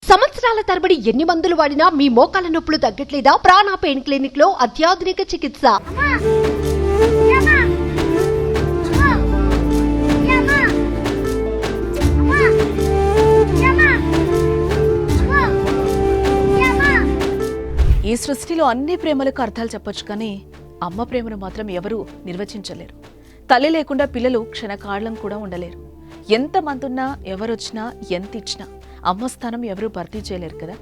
సంవత్సరాల తరబడి ఎన్ని మందులు వాడినా మీ మోకాల నొప్పులు తగ్గట్లేదా? ప్రాణ పెయిన్ క్లినిక్ లో అత్యాధునిక చికిత్స. ఈ సృష్టిలో అన్ని ప్రేమలకు అర్థాలు చెప్పొచ్చు, కానీ అమ్మ ప్రేమను మాత్రం ఎవరూ నిర్వచించలేరు. తల్లి లేకుండా పిల్లలు క్షణకాలం కూడా ఉండలేరు. ఎంతమంది ఉన్నా, ఎవరొచ్చినా, ఎంత ఇచ్చినా అమ్మ స్థానం ఎవరూ భర్తీ చేయలేరు కదా.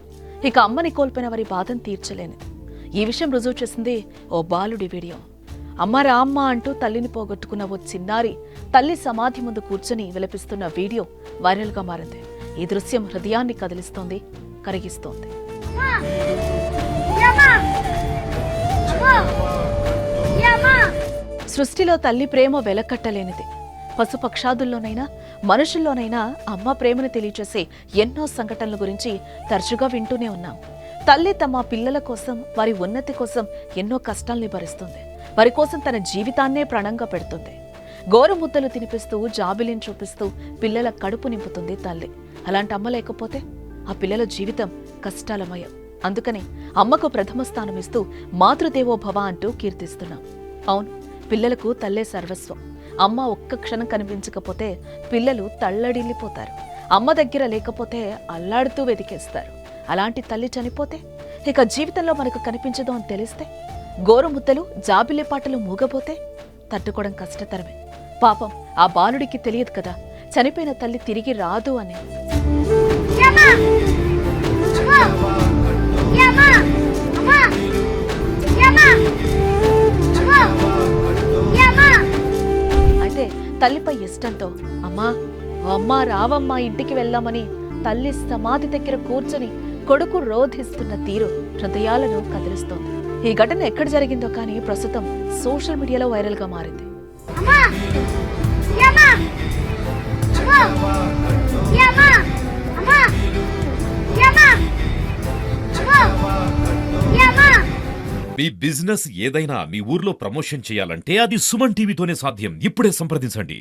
ఇక అమ్మని కోల్పోయిన వారి బాధను తీర్చలేనిది. ఈ విషయం రుజువు చేసింది ఓ బాలుడి వీడియో. అమ్మ రామ్మ అంటూ తల్లిని పోగొట్టుకున్న ఓ చిన్నారి తల్లి సమాధి ముందు కూర్చొని విలపిస్తున్న వీడియో వైరల్గా మారింది. ఈ దృశ్యం హృదయాన్ని కదిలిస్తోంది, కరిగిస్తోంది. సృష్టిలో తల్లి ప్రేమ వెలకట్టలేనిది. పశుపక్షాదుల్లోనైనా మనుషుల్లోనైనా అమ్మ ప్రేమను తెలియచేసే ఎన్నో సంఘటనల గురించి తరచుగా వింటూనే ఉన్నాం. తల్లి తమ పిల్లల కోసం, వారి ఉన్నతి కోసం ఎన్నో కష్టాల్ని భరిస్తుంది. వారి కోసం తన జీవితాన్నే ప్రాణంగా పెడుతుంది. గోరుముద్దలు తినిపిస్తూ, జాబిలిని చూపిస్తూ పిల్లల కడుపు నింపుతుంది తల్లి. అలాంటి అమ్మ లేకపోతే ఆ పిల్లల జీవితం కష్టాలమయం. అందుకని అమ్మకు ప్రథమ స్థానం ఇస్తూ మాతృదేవో భవ అంటూ కీర్తిస్తున్నాం. అవును, పిల్లలకు తల్లే సర్వస్వం. అమ్మ ఒక్క క్షణం కనిపించకపోతే పిల్లలు తల్లడిల్లిపోతారు. అమ్మ దగ్గర లేకపోతే అల్లాడుతూ వెతికేస్తారు. అలాంటి తల్లి చనిపోతే ఇక జీవితంలో మనకు కనిపించదు అని తెలిస్తే, గోరుముద్దలు, జాబిల్లి పాటలు మూగపోతే తట్టుకోవడం కష్టతరమే. పాపం ఆ బాలుడికి తెలియదు కదా చనిపోయిన తల్లి తిరిగి రాదు అని. అయితే తల్లిపై ఇష్టంతో అమ్మా రావమ్మా ఇంటికి వెళ్దామని తల్లి సమాధి దగ్గర కూర్చొని కొడుకు రోధిస్తున్న తీరు హృదయాలను కదిలిస్తోంది. ఈ ఘటన ఎక్కడ జరిగిందో కానీ ప్రస్తుతం సోషల్ మీడియాలో వైరల్ గా మారింది. మీ బిజినెస్ ఏదైనా మీ ఊర్లో ప్రమోషన్ చేయాలంటే అది సుమన్ టీవీతోనే సాధ్యం. ఇప్పుడే సంప్రదించండి.